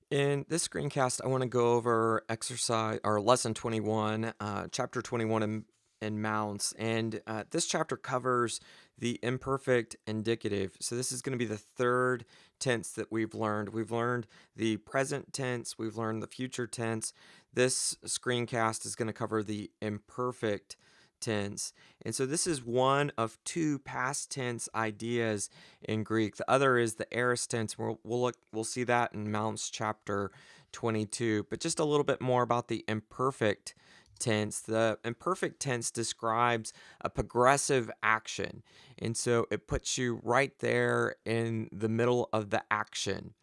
In this screencast, I want to go over exercise or lesson 21, chapter 21 in Mounce. And this chapter covers the imperfect indicative. So this is going to be the third tense that we've learned. We've learned the present tense, we've learned the future tense. This screencast is going to cover the imperfect tense. And so this is one of two past tense ideas in Greek. The other is the aorist tense. We'll see that in Mounce chapter 22. But just a little bit more about the imperfect tense. The imperfect tense describes a progressive action, and so it puts you right there in the middle of the action.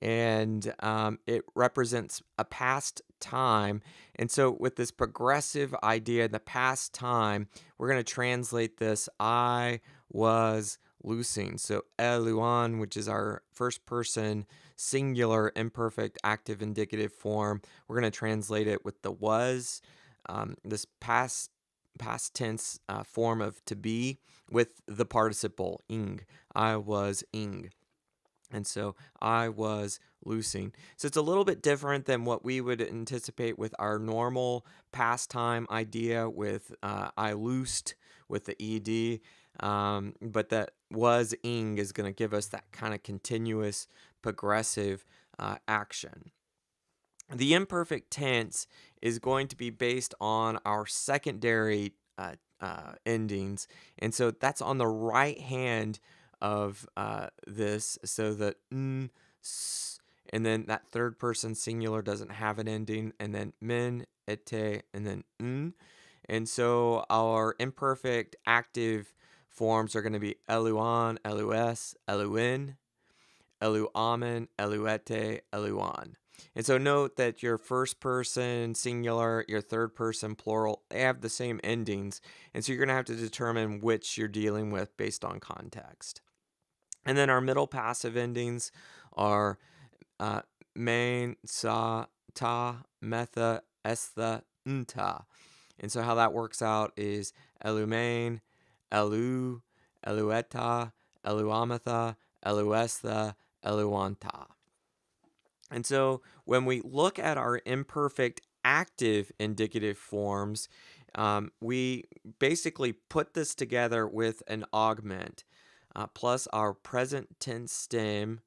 And it represents a past time. And so, with this progressive idea, the past time, we're going to translate this I was loosing. So, eluan, which is our first person singular imperfect active indicative form, we're going to translate it with the was, this past tense form of to be with the participle ing. I was ing. And so I was loosing. So it's a little bit different than what we would anticipate with our normal pastime idea with I loosed with the ed. But that was ing is going to give us that kind of continuous progressive action. The imperfect tense is going to be based on our secondary endings. And so that's on the right hand of this. So the n, s, and then that third person singular doesn't have an ending. And then men, ete, and then n. And so our imperfect active forms are going to be eluan, elus, eluin, eluamen, eluete, eluan. And so note that your first person singular, your third person plural, they have the same endings. And so you're going to have to determine which you're dealing with based on context. And then our middle passive endings are main, sa, ta, metha, estha, nta. And so how that works out is elumain, elu, elueta, eluamatha, eluestha, eluanta. And so when we look at our imperfect active indicative forms, we basically put this together with an augment plus our present tense stem,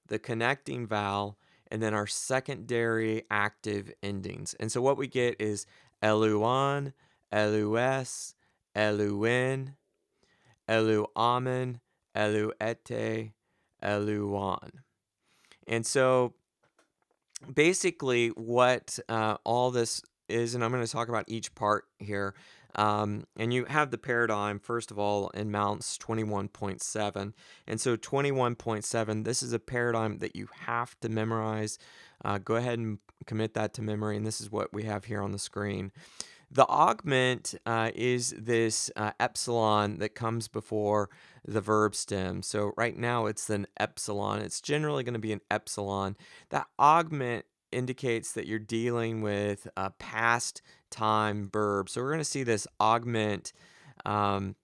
the connecting vowel, and then our secondary active endings. And so what we get is eluan, elus, eluin, eluamen, eluete, eluan. And so basically what all this is, and I'm going to talk about each part here. And you have the paradigm, first of all, in Mounce 21.7. And so 21.7, this is a paradigm that you have to memorize. Go ahead and commit that to memory. And this is what we have here on the screen. The augment is this epsilon that comes before the verb stem. So right now it's an epsilon. It's generally going to be an epsilon. That augment indicates that you're dealing with a past time verb. So we're going to see this augment on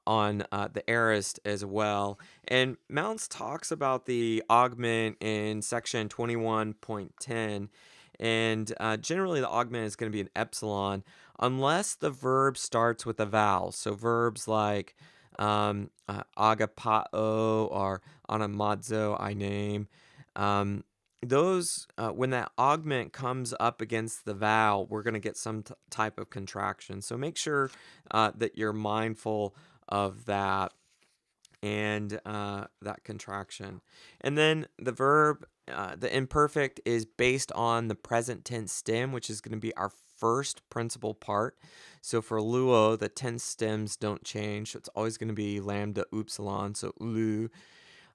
the aorist as well. And Mounce talks about the augment in section 21.10. And generally, the augment is going to be an epsilon unless the verb starts with a vowel. So verbs like agapao or anamazo, I name. Those, when that augment comes up against the vowel, we're going to get some type of contraction. So make sure that you're mindful of that and that contraction. And then the verb, the imperfect, is based on the present tense stem, which is going to be our first principal part. So for luo, the tense stems don't change. So it's always going to be lambda upsilon, so ulu.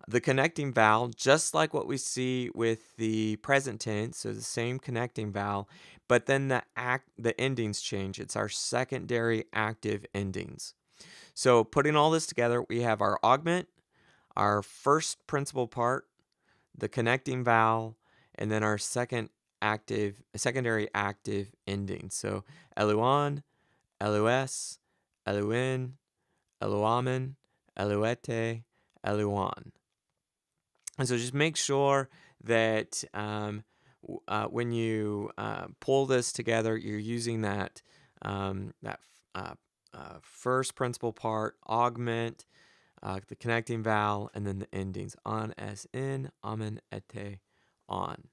The connecting vowel, just like what we see with the present tense, so the same connecting vowel, but then the endings change. It's our secondary active endings. So putting all this together, we have our augment, our first principal part, the connecting vowel, and then our secondary active ending. So eluan, elus, eluin, eluamen, eluete, eluan. And so just make sure that when you pull this together, you're using that first principal part, augment, the connecting vowel, and then the endings on, as in, amen, ete, on.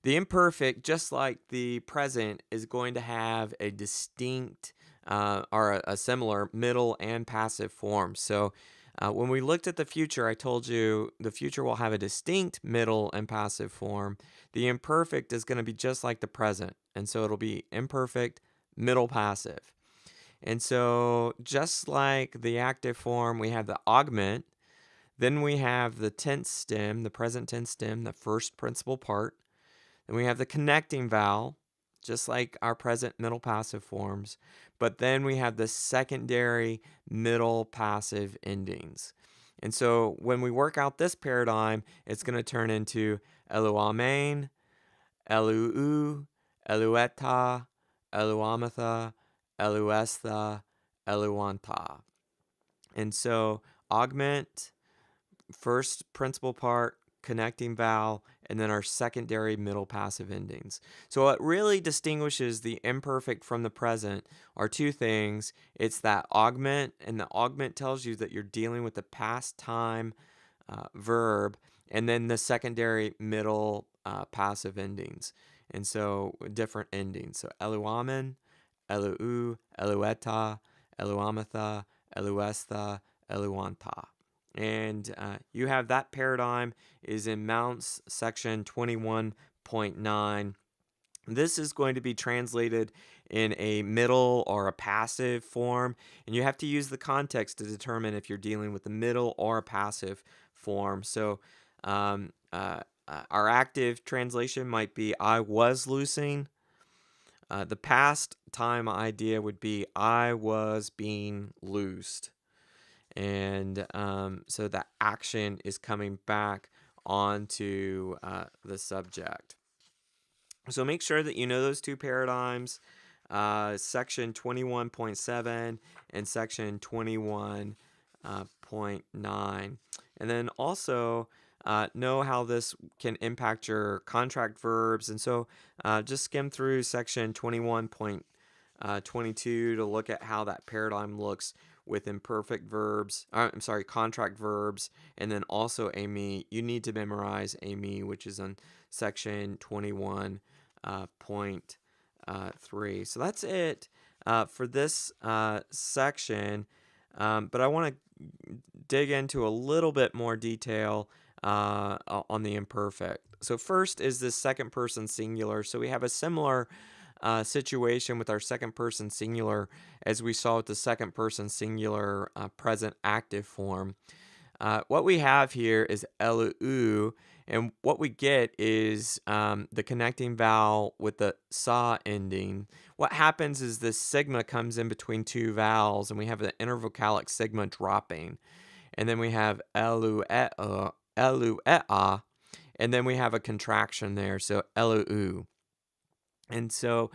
The imperfect, just like the present, is going to have a distinct or a similar middle and passive form. So when we looked at the future, I told you the future will have a distinct middle and passive form. The imperfect is going to be just like the present. And so it'll be imperfect, middle passive. And so just like the active form, we have the augment. Then we have the tense stem, the present tense stem, the first principal part. Then we have the connecting vowel, just like our present middle passive forms. But then we have the secondary middle passive endings. And so when we work out this paradigm, it's going to turn into eluamen, eluu, elueta, eluamatha, eluestha, eluanta. And so augment, first principal part, connecting vowel, and then our secondary middle passive endings. So what really distinguishes the imperfect from the present are two things. It's that augment, and the augment tells you that you're dealing with the past time verb, and then the secondary middle passive endings. And so different endings. So eluamen, eluu, elueta, eluamatha, eluestha, eluanta. And you have that paradigm is in Mounce section 21.9. This is going to be translated in a middle or a passive form, and you have to use the context to determine if you're dealing with a middle or a passive form. So our active translation might be I was loosing. The past time idea would be I was being loosed. And so that action is coming back onto the subject. So make sure that you know those two paradigms, section 21.7 and section 21.9. And then also know how this can impact your contract verbs. And so just skim through section 21.22 to look at how that paradigm looks with imperfect verbs, contract verbs, and then also a me. You need to memorize a me, which is on section 21.3. So that's it for this section, but I want to dig into a little bit more detail on the imperfect. So first is this second person singular. So we have a similar situation with our second person singular as we saw with the second person singular present active form. What we have here is elu, and what we get is the connecting vowel with the sa ending. What happens is this sigma comes in between two vowels, and we have the intervocalic sigma dropping. And then we have elu-ea, and then we have a contraction there, so elu. And so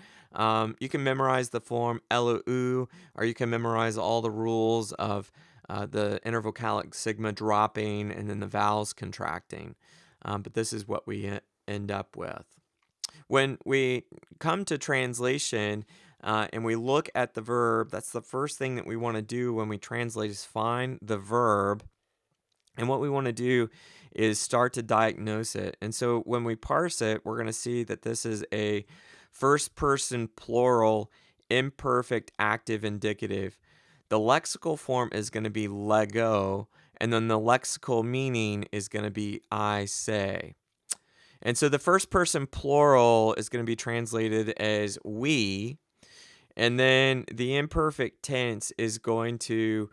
you can memorize the form elu, or you can memorize all the rules of the intervocalic sigma dropping and then the vowels contracting. But this is what we end up with. When we come to translation and we look at the verb, that's the first thing that we want to do when we translate is find the verb. And what we want to do is start to diagnose it. And so when we parse it, we're going to see that this is a first person plural imperfect active indicative. The lexical form is going to be lego, and then the lexical meaning is going to be I say. And so the first person plural is going to be translated as we, and then the imperfect tense is going to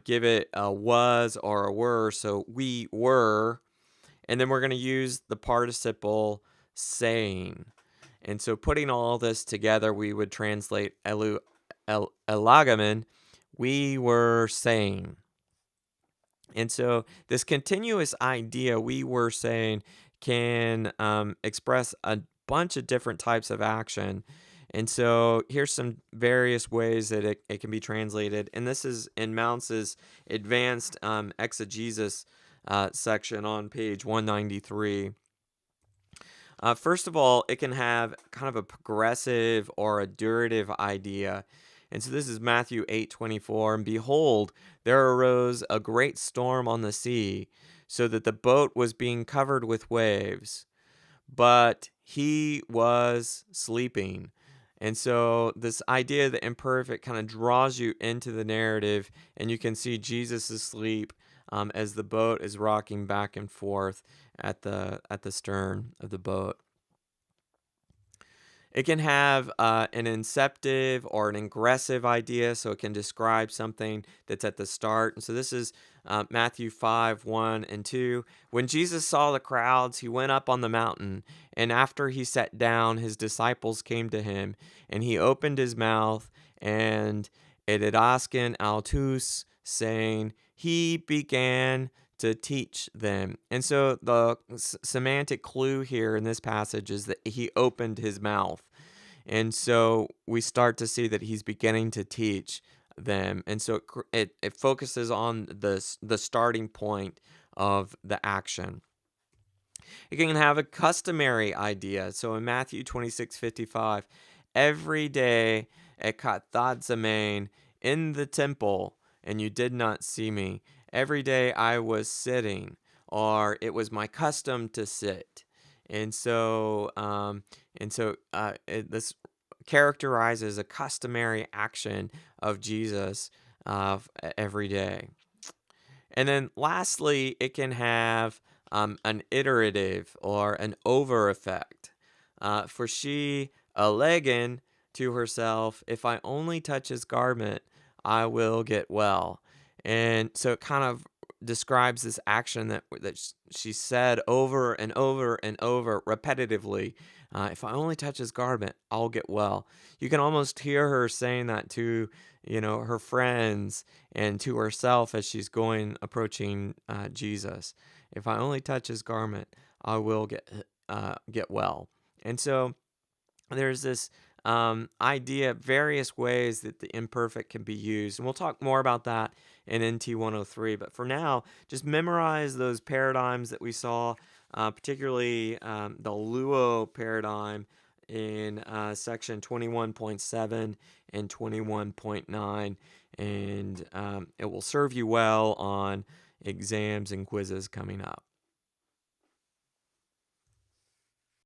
give it a was or a were, so we were, and then we're going to use the participle saying. And so putting all this together, we would translate elagamen, we were saying. And so this continuous idea, we were saying, can express a bunch of different types of action. And so here's some various ways that it can be translated. And this is in Mounce's advanced exegesis section on page 193. First of all, it can have kind of a progressive or a durative idea. And so this is Matthew 8:24. And behold, there arose a great storm on the sea, so that the boat was being covered with waves, but he was sleeping. And so this idea of the imperfect kind of draws you into the narrative, and you can see Jesus asleep as the boat is rocking back and forth at the stern of the boat. It can have an inceptive or an ingressive idea, so it can describe something that's at the start. And so this is Matthew 5:1 and 2. When Jesus saw the crowds, he went up on the mountain, and after he sat down, his disciples came to him, and he opened his mouth, and it had asken altus, saying, he began to teach them. And so the semantic clue here in this passage is that he opened his mouth. And so we start to see that he's beginning to teach them. And so it focuses on the starting point of the action. It can have a customary idea. So in Matthew 26:55, every day at Kathatzamain in the temple, and you did not see me. Every day I was sitting, or it was my custom to sit. And so, this characterizes a customary action of Jesus every day. And then lastly, it can have an iterative or an over effect. For she alleging to herself, if I only touch his garment, I will get well. And so it kind of describes this action that she said over and over and over repetitively. If I only touch his garment, I'll get well. You can almost hear her saying that to, her friends and to herself as she's approaching Jesus. If I only touch his garment, I will get well. And so there's this idea, various ways that the imperfect can be used. And we'll talk more about that in NT 103. But for now, just memorize those paradigms that we saw, particularly the Luo paradigm in section 21.7 and 21.9. And it will serve you well on exams and quizzes coming up.